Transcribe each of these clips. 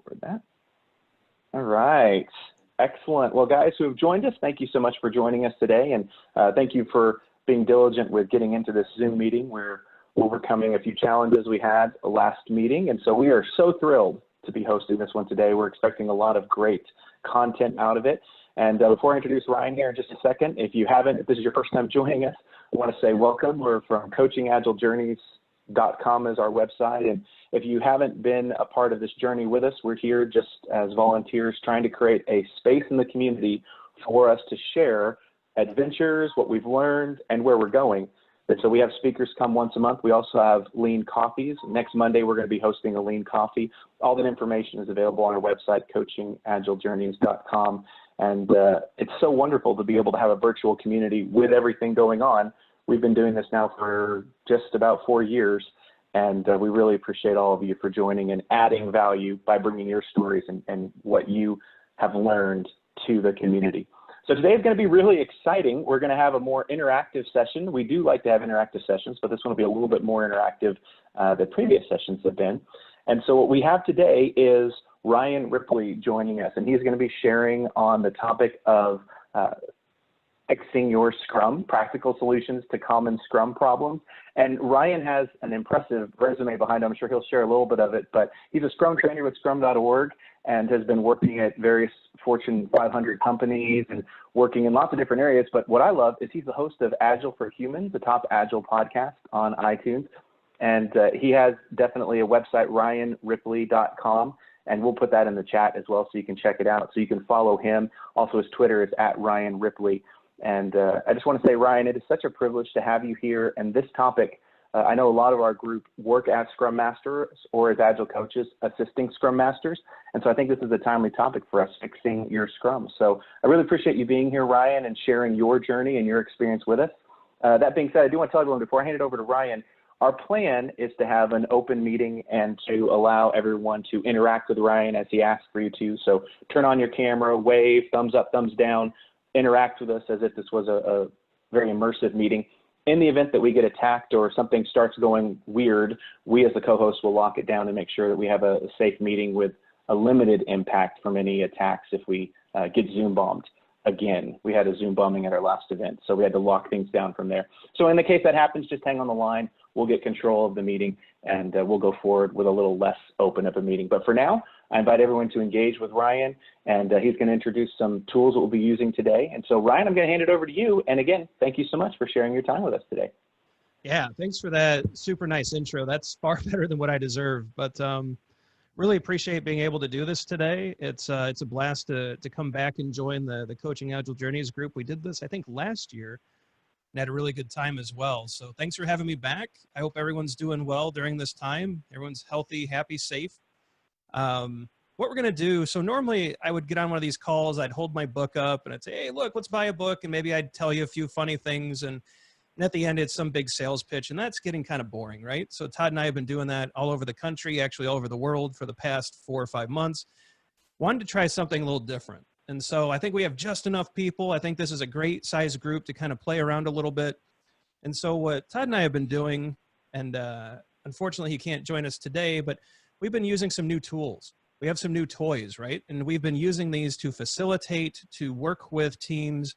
record that. All right. Excellent. Well, guys who have joined us, thank you so much for joining us today. And thank you for being diligent with getting into this Zoom meeting. We're overcoming a few challenges we had last meeting. And so we are so thrilled to be hosting this one today. We're expecting a lot of great content out of it. And before I introduce Ryan here in just a second, if this is your first time joining us, I want to say welcome. We're from coachingaglejourneys.com is our website. And if you haven't been a part of this journey with us, we're here just as volunteers trying to create a space in the community for us to share adventures, what we've learned, and where we're going. And so we have speakers come once a month. We also have lean coffees. Next Monday, we're going to be hosting a lean coffee. All that information is available on our website, coachingaglejourneys.com. And it's so wonderful to be able to have a virtual community with everything going on. We've been doing this now for just about 4 years, and we really appreciate all of you for joining and adding value by bringing your stories and what you have learned to the community. So today is going to be really exciting. We're going to have a more interactive session. We do like to have interactive sessions, but this one will be a little bit more interactive than previous sessions have been. And so what we have today is Ryan Ripley joining us, and he's going to be sharing on the topic of fixing your Scrum, practical solutions to common Scrum problems. And Ryan has an impressive resume behind him. I'm sure he'll share a little bit of it, but he's a Scrum trainer with Scrum.org and has been working at various Fortune 500 companies and working in lots of different areas. But what I love is he's the host of Agile for Humans, the top Agile podcast on iTunes. And he has definitely a website, ryanripley.com. And we'll put that in the chat as well so you can check it out. So you can follow him. Also, his Twitter is @RyanRipley. And I just want to say, Ryan, it is such a privilege to have you here. And this topic, I know a lot of our group work as Scrum Masters or as Agile coaches assisting Scrum Masters. And so I think this is a timely topic for us, fixing your Scrum. So I really appreciate you being here, Ryan, and sharing your journey and your experience with us. That being said, I do want to tell everyone before I hand it over to Ryan, our plan is to have an open meeting and to allow everyone to interact with Ryan as he asks for you to. So turn on your camera, wave, thumbs up, thumbs down, interact with us as if this was a very immersive meeting. In the event that we get attacked or something starts going weird, we as the co-hosts will lock it down and make sure that we have a safe meeting with a limited impact from any attacks if we get Zoom bombed. Again, we had a Zoom bombing at our last event, so we had to lock things down from there. So in the case that happens, just hang on the line. We'll get control of the meeting, and we'll go forward with a little less open of a meeting. But for now, I invite everyone to engage with Ryan, and he's going to introduce some tools that we'll be using today. And so, Ryan, I'm going to hand it over to you. And again, thank you so much for sharing your time with us today. Yeah, thanks for that super nice intro. That's far better than what I deserve. But really appreciate being able to do this today. It's a blast to come back and join the Coaching Agile Journeys group. We did this, I think, last year and had a really good time as well. So thanks for having me back. I hope everyone's doing well during this time. Everyone's healthy, happy, safe. What we're going to do, so normally I would get on one of these calls, I'd hold my book up and I'd say, hey, look, let's buy a book. And maybe I'd tell you a few funny things. And at the end, it's some big sales pitch. And that's getting kind of boring, right? So Todd and I have been doing that all over the country, actually all over the world for the past 4 or 5 months. Wanted to try something a little different. And so I think we have just enough people. I think this is a great size group to kind of play around a little bit. And so what Todd and I have been doing, and unfortunately he can't join us today, but we've been using some new tools. We have some new toys, right? And we've been using these to facilitate, to work with teams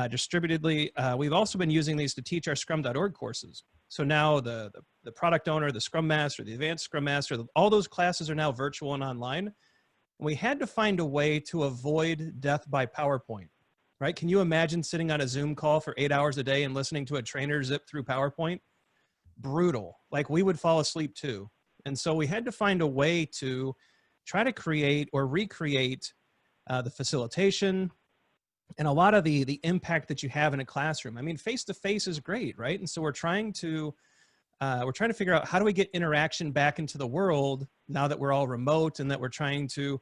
distributedly. We've also been using these to teach our Scrum.org courses. So now the product owner, the Scrum Master, the Advanced Scrum Master, all those classes are now virtual and online. And we had to find a way to avoid death by PowerPoint, right? Can you imagine sitting on a Zoom call for 8 hours a day and listening to a trainer zip through PowerPoint? Brutal. Like, we would fall asleep too. And so we had to find a way to try to create or recreate the facilitation and a lot of the impact that you have in a classroom. I mean, face-to-face is great, right? And so we're trying to figure out, how do we get interaction back into the world now that we're all remote and that we're trying to,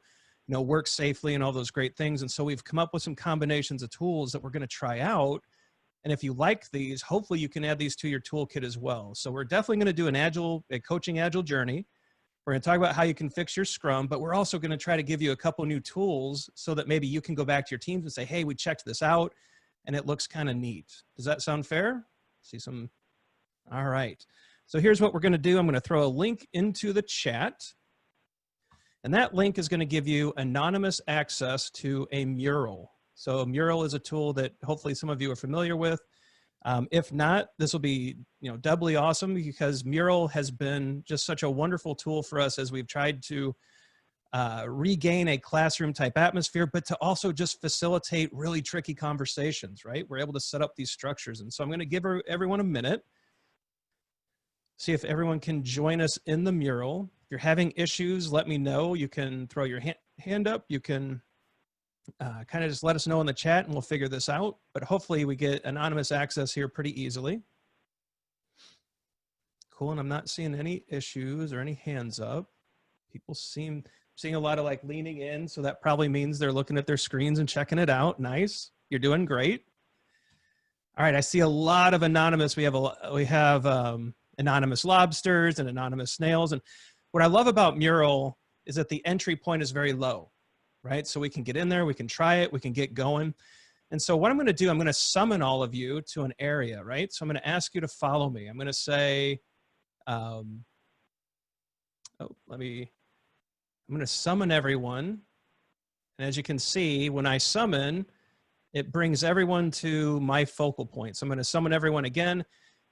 work safely and all those great things. And so we've come up with some combinations of tools that we're going to try out. And if you like these, hopefully you can add these to your toolkit as well. So we're definitely going to do a coaching agile journey. We're going to talk about how you can fix your Scrum, but we're also going to try to give you a couple new tools so that maybe you can go back to your teams and say, hey, we checked this out and it looks kind of neat. Does that sound fair? See some? All right. So here's what we're going to do. I'm going to throw a link into the chat. And that link is going to give you anonymous access to a mural. So a mural is a tool that hopefully some of you are familiar with. If not, this will be, doubly awesome, because Mural has been just such a wonderful tool for us as we've tried to regain a classroom type atmosphere, but to also just facilitate really tricky conversations, right? We're able to set up these structures. And so I'm going to give everyone a minute, see if everyone can join us in the mural. If you're having issues, let me know. You can throw your hand up. You can kind of just let us know in the chat and we'll figure this out. But hopefully we get anonymous access here pretty easily. Cool, and I'm not seeing any issues or any hands up. People seeing a lot of like leaning in, so that probably means they're looking at their screens and checking it out. Nice, you're doing great. All right, I see a lot of anonymous. We have anonymous lobsters and anonymous snails. And what I love about Mural is that the entry point is very low, right? So we can get in there, we can try it, we can get going. And so what I'm going to do, I'm going to summon all of you to an area, right? So I'm going to ask you to follow me. I'm going to say, I'm going to summon everyone. And as you can see, when I summon, it brings everyone to my focal point. So I'm going to summon everyone again.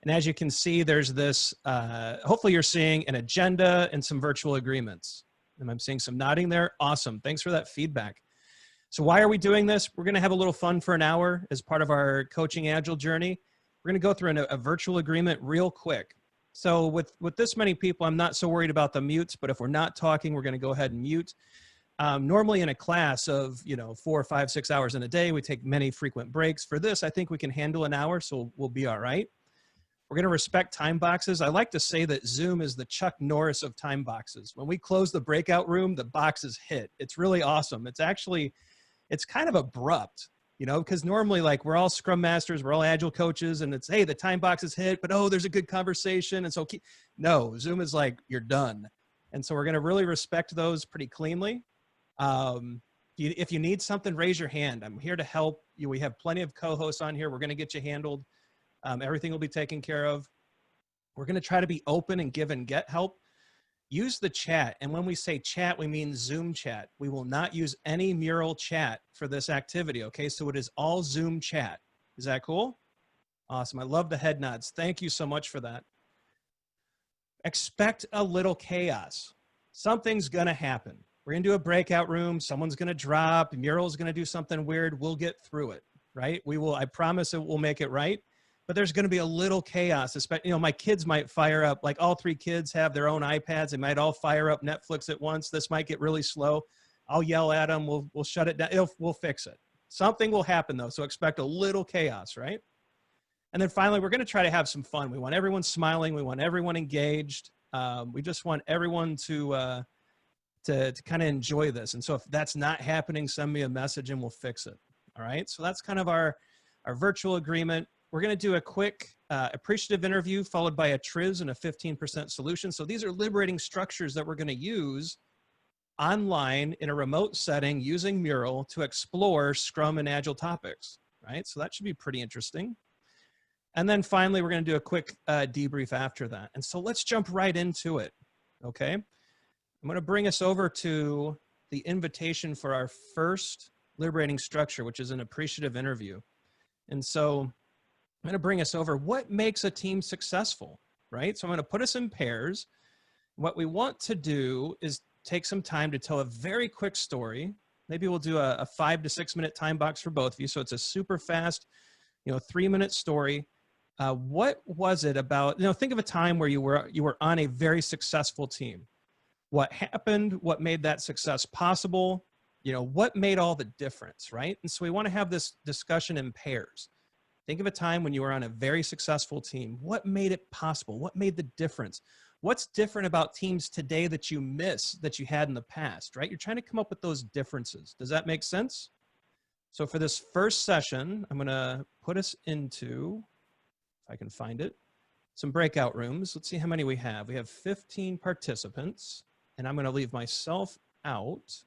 And as you can see, there's this, hopefully you're seeing an agenda and some virtual agreements. And I'm seeing some nodding there. Awesome. Thanks for that feedback. So why are we doing this? We're going to have a little fun for an hour as part of our Coaching Agile journey. We're going to go through a virtual agreement real quick. So with this many people, I'm not so worried about the mutes, but if we're not talking, we're going to go ahead and mute. Normally in a class of, 4, 5, 6 hours in a day, we take many frequent breaks. For this, I think we can handle an hour, so we'll be all right. We're going to respect time boxes. I like to say that Zoom is the Chuck Norris of time boxes. When we close the breakout room, the boxes hit. It's really awesome. It's kind of abrupt, because normally like we're all Scrum Masters, we're all Agile coaches, and it's, hey, the time box is hit, but oh, there's a good conversation. And so no, Zoom is like, you're done. And so we're going to really respect those pretty cleanly. If you need something, raise your hand. I'm here to help you. We have plenty of co-hosts on here. We're going to get you handled. Everything will be taken care of. We're going to try to be open and give and get help. Use the chat. And when we say chat, we mean Zoom chat. We will not use any Mural chat for this activity. Okay. So it is all Zoom chat. Is that cool? Awesome. I love the head nods. Thank you so much for that. Expect a little chaos. Something's going to happen. We're going to do a breakout room. Someone's going to drop. Mural's going to do something weird. We'll get through it, right? I promise it will make it right. But there's going to be a little chaos. Especially, my kids might fire up, like all 3 kids have their own iPads. They might all fire up Netflix at once. This might get really slow. I'll yell at them. We'll shut it down. We'll fix it. Something will happen though. So expect a little chaos, right? And then finally, we're going to try to have some fun. We want everyone smiling. We want everyone engaged. We just want everyone to kind of enjoy this. And so if that's not happening, send me a message and we'll fix it. All right. So that's kind of our virtual agreement. We're going to do a quick appreciative interview followed by a TRIZ and a 15% solution. So these are liberating structures that we're going to use online in a remote setting using Mural to explore Scrum and Agile topics, right? So that should be pretty interesting. And then finally, we're going to do a quick debrief after that. And so let's jump right into it, okay? I'm going to bring us over to the invitation for our first liberating structure, which is an appreciative interview. And so I'm going to bring us over what makes a team successful, right? So I'm going to put us in pairs. What we want to do is take some time to tell a very quick story. Maybe we'll do a 5 to 6 minute time box for both of you. So it's a super fast, 3-minute story. What was it about, think of a time where you were on a very successful team. What happened? What made that success possible? What made all the difference, right? And so we want to have this discussion in pairs. Think of a time when you were on a very successful team. What made it possible? What made the difference? What's different about teams today that you miss that you had in the past, right? You're trying to come up with those differences. Does that make sense? So for this first session, I'm going to put us into, if I can find it, some breakout rooms. Let's see how many we have. We have 15 participants, and I'm going to leave myself out.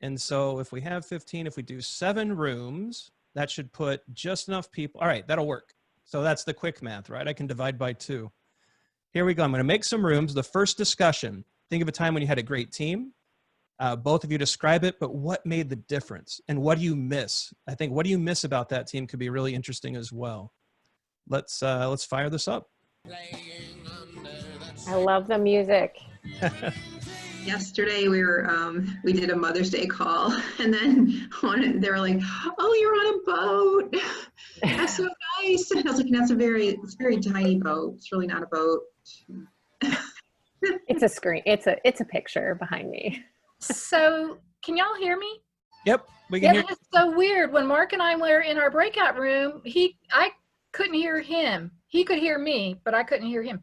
And so if we have 15, if we do 7 rooms, that should put just enough people. All right, that'll work. So that's the quick math, right? I can divide by 2. Here we go. I'm going to make some rooms. The first discussion, think of a time when you had a great team. Both of you describe it, but what made the difference and what do you miss? I think what do you miss about that team could be really interesting as well. Let's fire this up. I love the music. Yesterday we did a Mother's Day call, and then they were like, "Oh, you're on a boat. That's so nice." And I was like, "That's it's a very tiny boat. It's really not a boat." It's a screen. It's a picture behind me. So can y'all hear me? Yep, we can hear. It's so weird. When Mark and I were in our breakout room, I couldn't hear him. He could hear me, but I couldn't hear him.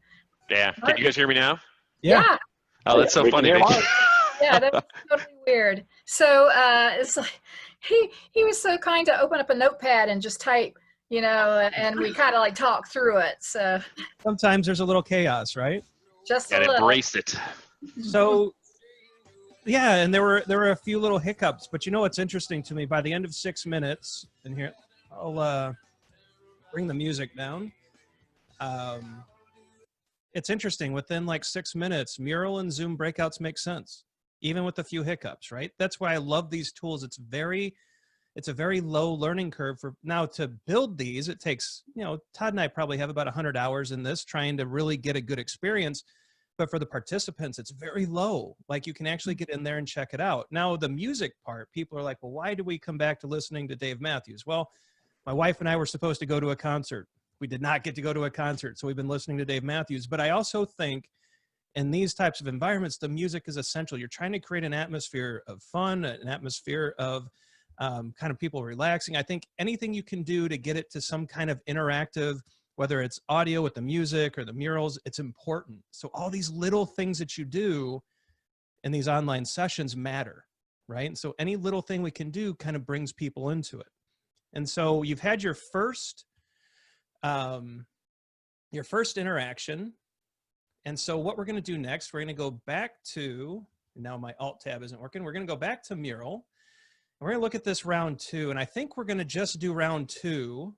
Yeah. Can you guys hear me now? Yeah. Oh, that's so funny. Yeah, that was totally weird. So it's like he was so kind to open up a notepad and just type, and we kind of like talk through it. So sometimes there's a little chaos, right? Just and embrace it. So yeah, and there were a few little hiccups, but what's interesting to me, by the end of 6 minutes, and here I'll bring the music down. It's interesting, within like 6 minutes, Mural and Zoom breakouts make sense, even with a few hiccups, right? That's why I love these tools. It's a very low learning curve for now to build these. It takes, Todd and I probably have about 100 hours in this trying to really get a good experience. But for the participants, it's very low. Like you can actually get in there and check it out. Now, the music part, people are like, well, why do we come back to listening to Dave Matthews? Well, my wife and I were supposed to go to a concert. We did not get to go to a concert, so we've been listening to Dave Matthews. But I also think in these types of environments, the music is essential. You're trying to create an atmosphere of fun, an atmosphere of kind of people relaxing. I think anything you can do to get it to some kind of interactive, whether it's audio with the music or the murals, it's important. So all these little things that you do in these online sessions matter, right? And so any little thing we can do kind of brings people into it. And so you've had your first interaction. And so what we're going to do next, we're going to go back to, now my Alt tab isn't working. We're going to go back to Mural. We're going to look at this round 2. And I think we're going to just do round 2.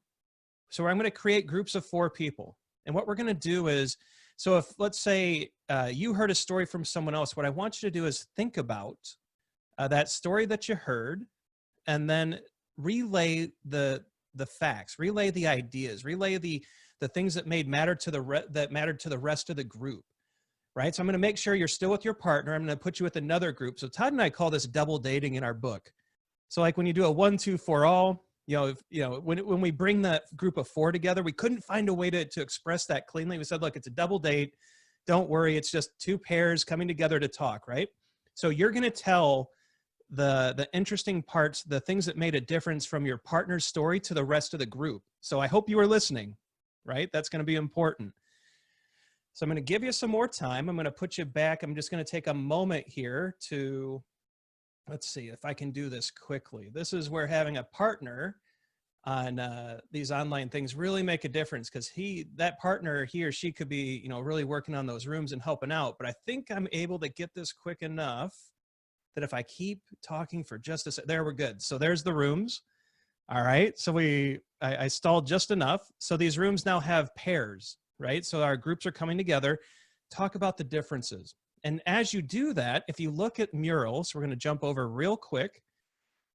So I'm going to create groups of 4 people. And what we're going to do is, so if let's say you heard a story from someone else, what I want you to do is think about that story that you heard, and then relay the facts, relay the ideas, relay the things that mattered to the rest of the group, right? So I'm going to make sure you're still with your partner. I'm going to put you with another group. So Todd and I call this double dating in our book. So like when you do a 1, 2, 4 all, when we bring that group of 4 together, we couldn't find a way to express that cleanly. We said, look, it's a double date. Don't worry. It's just 2 pairs coming together to talk, right? So you're going to tell the interesting parts, the things that made a difference from your partner's story to the rest of the group. So I hope you were listening, right? That's going to be important. So I'm going to give you some more time. I'm going to put you back. I'm just going to take a moment here to, let's see if I can do this quickly. This is where having a partner on these online things really make a difference, because that partner, he or she could be, really working on those rooms and helping out. But I think I'm able to get this quick enough that if I keep talking for just a second, there, we're good. So there's the rooms. All right. So I stalled just enough. So these rooms now have pairs, right? So our groups are coming together, talk about the differences. And as you do that, if you look at murals, we're going to jump over real quick.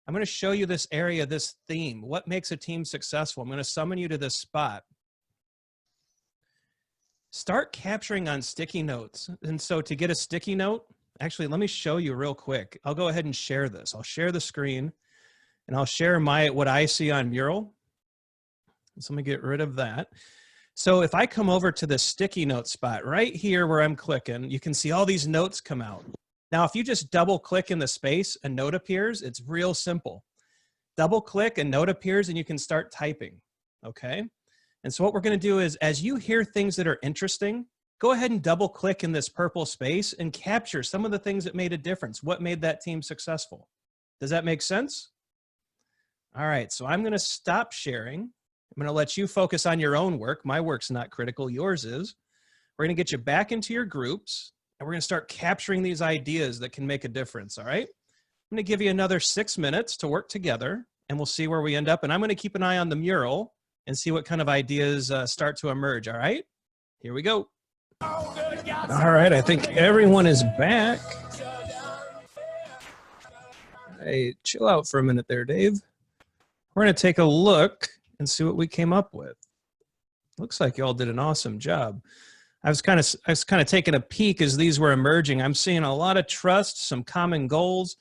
I'm going to show you this area, this theme. What makes a team successful? I'm going to summon you to this spot. Start capturing on sticky notes. And so to get a sticky note, actually, let me show you real quick. I'll go ahead and share this. I'll share the screen and I'll share what I see on Mural. So let me get rid of that. So if I come over to the sticky note spot right here where I'm clicking, you can see all these notes come out. Now, if you just double click in the space, a note appears. It's real simple. Double click, a note appears, and you can start typing, okay? And so what we're going to do is, as you hear things that are interesting, go ahead and double click in this purple space and capture some of the things that made a difference. What made that team successful? Does that make sense? All right, so I'm going to stop sharing. I'm going to let you focus on your own work. My work's not critical, yours is. We're going to get you back into your groups, and we're going to start capturing these ideas that can make a difference, all right? I'm going to give you another 6 minutes to work together, and we'll see where we end up. And I'm going to keep an eye on the mural and see what kind of ideas start to emerge, all right? Here we go. All right, I think everyone is back. right, chill out for a minute there, Dave. We're going to take a look and see what we came up with. Looks like y'all did an awesome job. I was kind of taking a peek as these were emerging. I'm seeing a lot of trust, some common goals.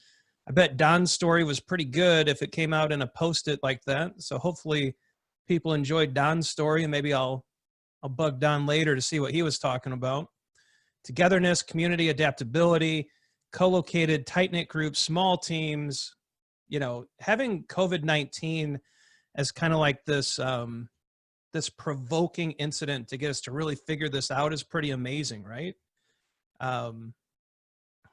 I bet Don's story was pretty good if it came out in a post-it like that. So hopefully people enjoyed Don's story, and maybe I'll bug Don later to see what he was talking about. Togetherness, community, adaptability, co-located, tight-knit groups, small teams. You know, having COVID-19 as kind of like this this provoking incident to get us to really figure this out is pretty amazing, right?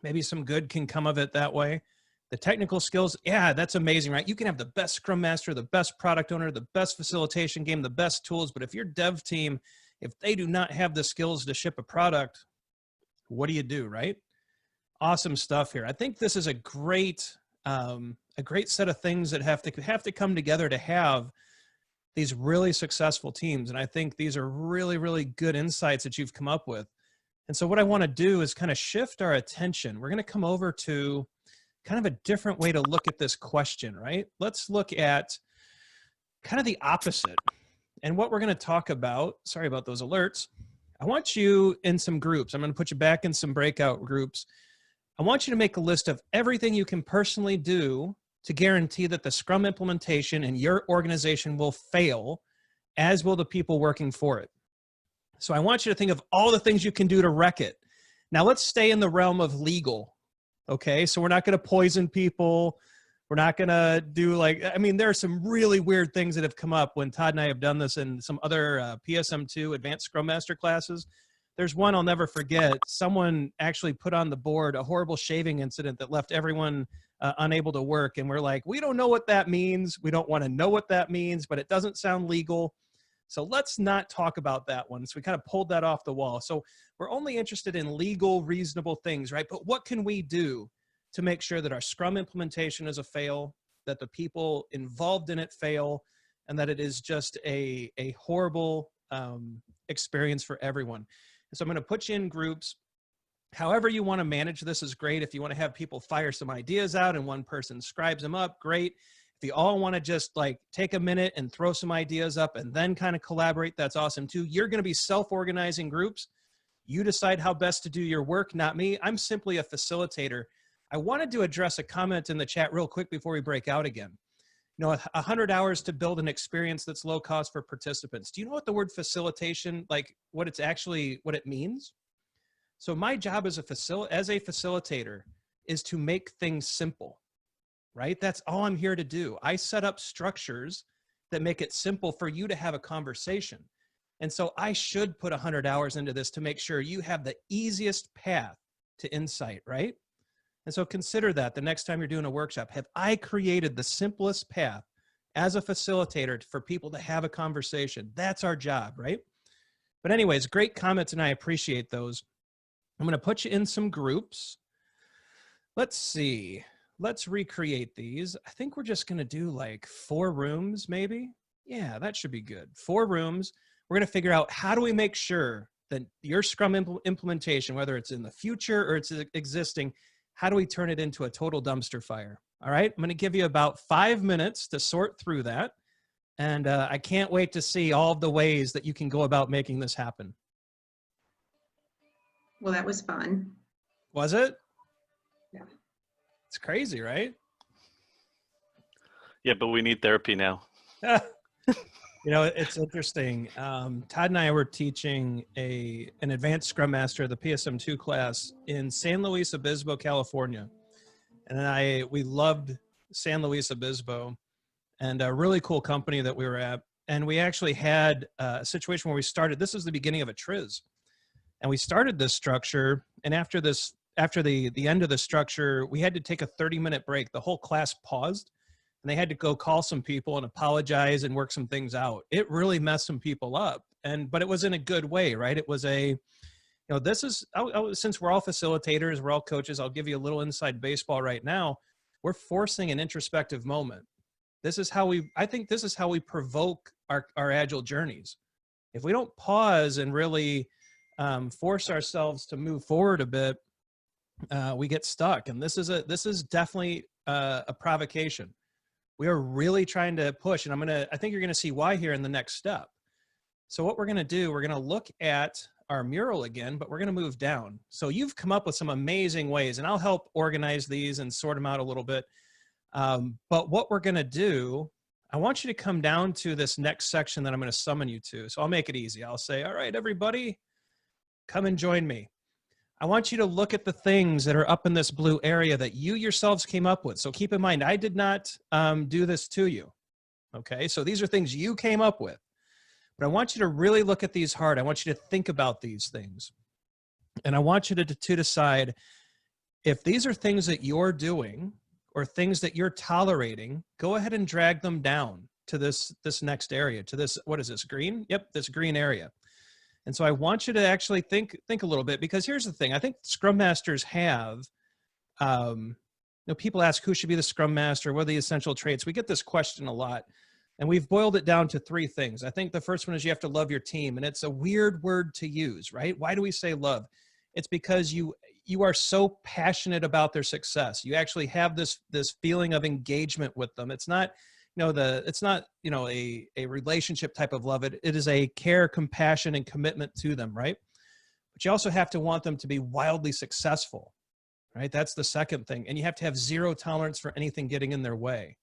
Maybe some good can come of it that way. The technical skills, yeah, that's amazing, right? You can have the best Scrum Master, the best product owner, the best facilitation game, the best tools, but if your dev team, if they do not have the skills to ship a product, what do you do, right? Awesome stuff here. I think this is a great set of things that have to come together to have these really successful teams. And I think these are really, really good insights that you've come up with. And so what I want to do is kind of shift our attention. We're going to come over to kind of a different way to look at this question, right? Let's look at kind of the opposite. And what we're going to talk about, sorry about those alerts. I want you in some groups. I'm going to put you back in some breakout groups. I want you to make a list of everything you can personally do to guarantee that the Scrum implementation in your organization will fail, as will the people working for it. So I want you to think of all the things you can do to wreck it. Now let's stay in the realm of legal, okay? So we're not gonna poison people. We're not gonna do I mean, there are some really weird things that have come up when Todd and I have done this in some other PSM2 Advanced Scrum Master classes. There's one I'll never forget. Someone actually put on the board a horrible shaving incident that left everyone unable to work. And we're like, we don't know what that means. We don't want to know what that means, but it doesn't sound legal. So let's not talk about that one. So we kind of pulled that off the wall. So we're only interested in legal, reasonable things, right? But what can we do to make sure that our Scrum implementation is a fail, that the people involved in it fail, and that it is just a horrible experience for everyone? And so I'm going to put you in groups. However you want to manage this is great. If you want to have people fire some ideas out and one person scribes them up, great. If you all want to just take a minute and throw some ideas up and then kind of collaborate, that's awesome too. You're going to be self-organizing groups. You decide how best to do your work, not me. I'm simply a facilitator. I wanted to address a comment in the chat real quick before we break out again. You know, 100 hours to build an experience that's low cost for participants. Do you know what the word facilitation, what it means? So my job as a facilitator is to make things simple, right? That's all I'm here to do. I set up structures that make it simple for you to have a conversation. And so I should put 100 hours into this to make sure you have the easiest path to insight, right? And so consider that the next time you're doing a workshop. Have I created the simplest path as a facilitator for people to have a conversation? That's our job, right? But anyways, great comments, and I appreciate those. I'm going to put you in some groups. Let's see. Let's recreate these. I think we're just going to do 4 rooms, maybe. Yeah, that should be good. 4 rooms. We're going to figure out how do we make sure that your Scrum implementation, whether it's in the future or it's existing, how do we turn it into a total dumpster fire? All right, I'm going to give you about 5 minutes to sort through that. And I can't wait to see all of the ways that you can go about making this happen. Well, that was fun. Was it? Yeah. It's crazy, right? Yeah, but we need therapy now. You know, it's interesting. Todd and I were teaching an advanced Scrum Master, the PSM2 class in San Luis Obispo, California. And we loved San Luis Obispo, and a really cool company that we were at. And we actually had a situation where we started, this was the beginning of a TRIZ. And we started this structure, and after the end of the structure, we had to take a 30-minute break. The whole class paused, and they had to go call some people and apologize and work some things out. It really messed some people up, but it was in a good way, right? It was this is, since we're all facilitators, we're all coaches, I'll give you a little inside baseball right now. We're forcing an introspective moment. I think this is how we provoke our agile journeys. If we don't pause and really force ourselves to move forward a bit, we get stuck. And this is definitely a provocation. We are really trying to push, and I think you're going to see why here in the next step. So what we're going to do, we're going to look at our mural again, but we're going to move down. So you've come up with some amazing ways, and I'll help organize these and sort them out a little bit. But what we're going to do, I want you to come down to this next section that I'm going to summon you to. So I'll make it easy. I'll say, all right, everybody, come and join me. I want you to look at the things that are up in this blue area that you yourselves came up with. So keep in mind, I did not do this to you. Okay, so these are things you came up with. But I want you to really look at these hard. I want you to think about these things. And I want you to decide if these are things that you're doing or things that you're tolerating, go ahead and drag them down to this next area, to this, what is this, green? Yep, this green area. And so I want you to actually think a little bit, because here's the thing. I think Scrum Masters have, people ask who should be the Scrum Master, what are the essential traits? We get this question a lot, and we've boiled it down to 3 things. I think the first one is you have to love your team, and it's a weird word to use, right? Why do we say love? It's because you are so passionate about their success. You actually have this feeling of engagement with them. It's not, it's not a relationship type of love. It is a care, compassion, and commitment to them, right? But you also have to want them to be wildly successful, right? That's the second thing. And you have to have zero tolerance for anything getting in their way.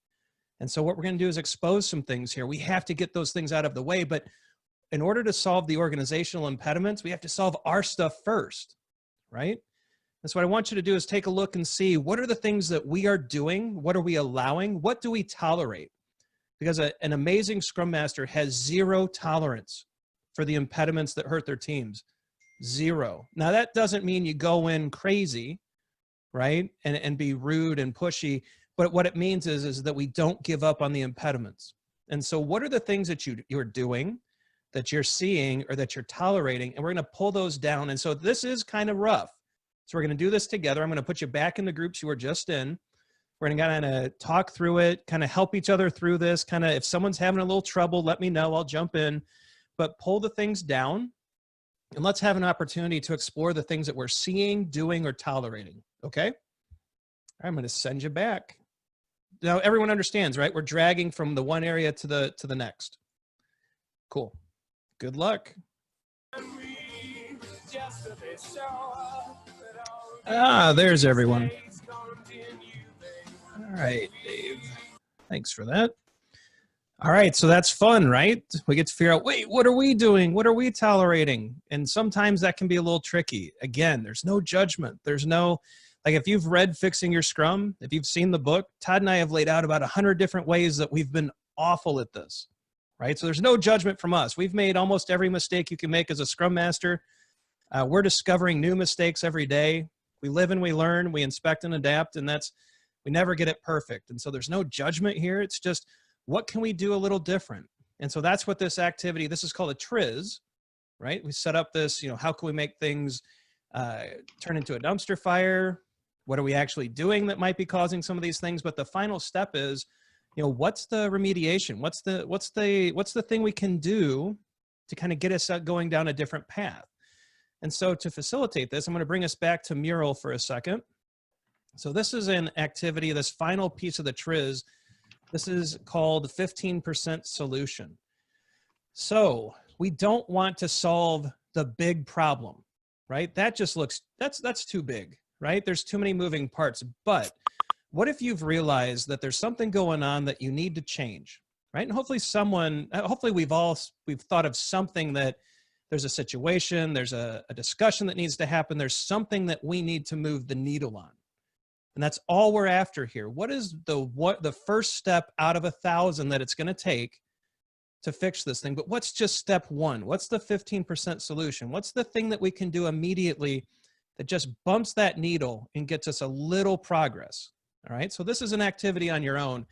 And so what we're going to do is expose some things here. We have to get those things out of the way, but in order to solve the organizational impediments, we have to solve our stuff first, right? And so what I want you to do is take a look and see, what are the things that we are doing? What are we allowing? What do we tolerate? Because an amazing Scrum Master has zero tolerance for the impediments that hurt their teams. Zero. Now, that doesn't mean you go in crazy, right? And be rude and pushy. But what it means is that we don't give up on the impediments. And so what are the things that you're doing, that you're seeing, or that you're tolerating? And we're going to pull those down. And so this is kind of rough. So we're going to do this together. I'm going to put you back in the groups you were just in. We're going to kind of talk through it, kind of help each other through this. Kind of, if someone's having a little trouble, let me know. I'll jump in. But pull the things down, and let's have an opportunity to explore the things that we're seeing, doing, or tolerating. Okay? I'm going to send you back. Now, everyone understands, right? We're dragging from the one area to the next. Cool. Good luck. There's everyone. All right, Dave. Thanks for that. All right, so that's fun, right? We get to figure out, wait, what are we doing? What are we tolerating? And sometimes that can be a little tricky. Again, there's no judgment. There's no, like if you've read Fixing Your Scrum, if you've seen the book, Todd and I have laid out about 100 different ways that we've been awful at this, right? So there's no judgment from us. We've made almost every mistake you can make as a Scrum Master. We're discovering new mistakes every day. We live and we learn, we inspect and adapt, and we never get it perfect. And so there's no judgment here. It's just, what can we do a little different? And so that's what this activity, this is called a TRIZ, right? We set up this, how can we make things turn into a dumpster fire? What are we actually doing that might be causing some of these things? But the final step is, what's the remediation? What's the thing we can do to kind of get us going down a different path? And so to facilitate this, I'm going to bring us back to Mural for a second. So this is an activity, this final piece of the TRIZ. This is called 15% solution. So we don't want to solve the big problem, right? That just looks, that's too big, right? There's too many moving parts. But what if you've realized that there's something going on that you need to change, right? And hopefully hopefully we've thought of something that there's a situation, there's a discussion that needs to happen. There's something that we need to move the needle on. And that's all we're after here. What is the first step out of 1,000 that it's going to take to fix this thing? But what's just step one? What's the 15% solution? What's the thing that we can do immediately that just bumps that needle and gets us a little progress? All right. So this is an activity on your own.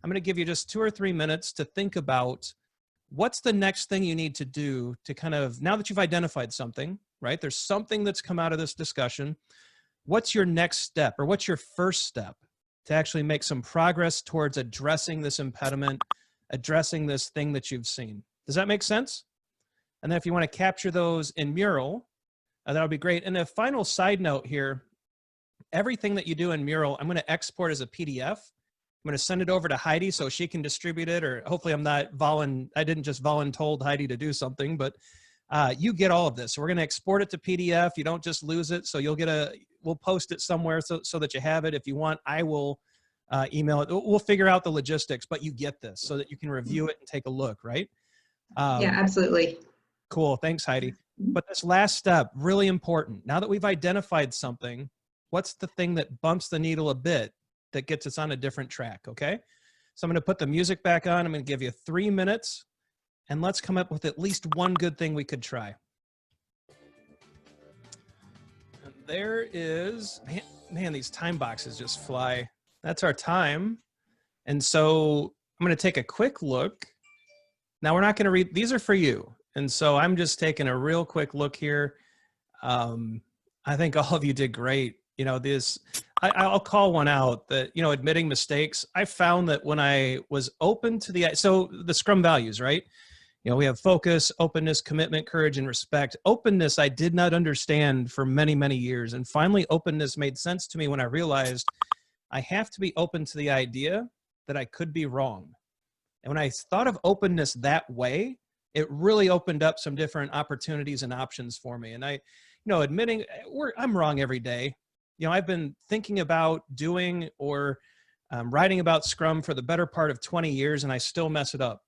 I'm going to give you just 2 or 3 minutes to think about what's the next thing you need to do to kind of, now that you've identified something, right? There's something that's come out of this discussion. What's your next step, or what's your first step to actually make some progress towards addressing this impediment, addressing this thing that you've seen? Does that make sense? And then if you want to capture those in Mural, that would be great. And a final side note here, everything that you do in Mural, I'm going to export as a PDF. I'm going to send it over to Heidi so she can distribute it, or hopefully I didn't just voluntold Heidi to do something, but you get all of this. So we're going to export it to PDF. You don't just lose it. So we'll post it somewhere so that you have it. If you want, I will email it. We'll figure out the logistics, but you get this so that you can review it and take a look, right? Yeah, absolutely. Cool. Thanks, Heidi. But this last step, really important. Now that we've identified something, what's the thing that bumps the needle a bit that gets us on a different track, okay? So I'm going to put the music back on. I'm going to give you 3 minutes, and let's come up with at least one good thing we could try. And there is, man, these time boxes just fly. That's our time. And so I'm going to take a quick look. Now we're not going to read, these are for you. And so I'm just taking a real quick look here. I think all of you did great. You know, I'll call one out that, you know, admitting mistakes. I found that when I was open to so the Scrum values, right? You know, we have focus, openness, commitment, courage, and respect. Openness, I did not understand for many, many years. And finally, openness made sense to me when I realized I have to be open to the idea that I could be wrong. And when I thought of openness that way, it really opened up some different opportunities and options for me. And admitting I'm wrong every day. You know, I've been thinking about doing or writing about Scrum for the better part of 20 years, and I still mess it up,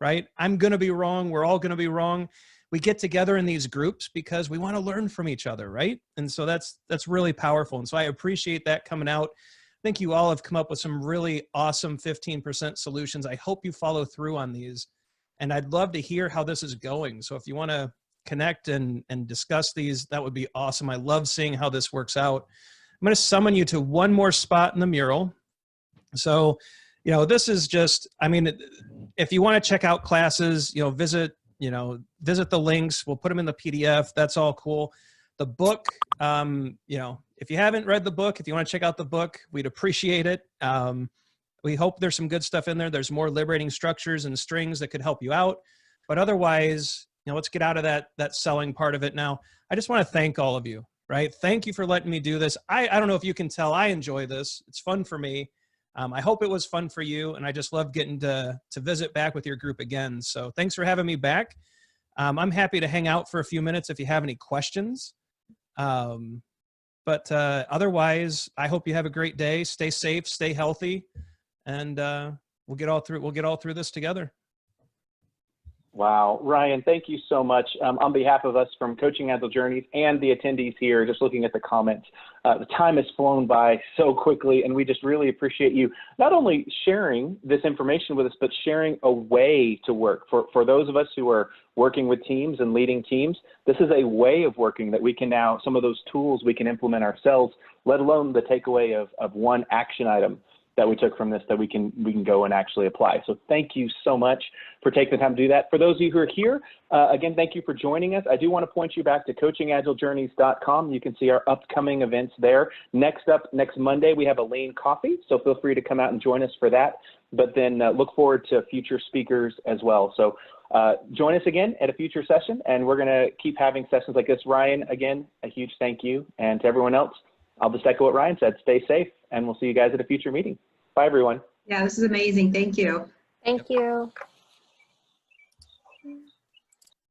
right? I'm going to be wrong. We're all going to be wrong. We get together in these groups because we want to learn from each other, right? And so that's really powerful. And so I appreciate that coming out. I think you all have come up with some really awesome 15% solutions. I hope you follow through on these. And I'd love to hear how this is going. So if you want to connect and discuss these, that would be awesome. I love seeing how this works out. I'm going to summon you to one more spot in the mural. So, you know, this is just, I mean, if you want to check out classes, you know, visit the links. We'll put them in the PDF. That's all cool. The book, you know, if you haven't read the book, if you want to check out the book, we'd appreciate it. We hope there's some good stuff in there. There's more liberating structures and strings that could help you out. But otherwise, you know, let's get out of that selling part of it now. I just want to thank all of you, right? Thank you for letting me do this. I don't know if you can tell, I enjoy this. It's fun for me. I hope it was fun for you. And I just love getting to visit back with your group again. So thanks for having me back. I'm happy to hang out for a few minutes if you have any questions. But otherwise, I hope you have a great day. Stay safe, stay healthy. And we'll get all through this together. Wow. Ryan, thank you so much. On behalf of us from Coaching Agile Journeys and the attendees here, just looking at the comments, the time has flown by so quickly, and we just really appreciate you not only sharing this information with us, but sharing a way to work. For those of us who are working with teams and leading teams, this is a way of working that we can now, some of those tools we can implement ourselves, let alone the takeaway of one action item that we took from this that we can go and actually apply. So thank you so much for taking the time to do that. For those of you who are here, again, thank you for joining us. I do want to point you back to coachingagiljourneys.com. You can see our upcoming events there. Next up, next Monday, we have a Lean Coffee, so feel free to come out and join us for that. But then look forward to future speakers as well. So join us again at a future session, and we're going to keep having sessions like this. Ryan, again, a huge thank you. And to everyone else, I'll just echo what Ryan said. Stay safe, and we'll see you guys at a future meeting. Bye, everyone. Yeah, this is amazing. Thank you. Thank you.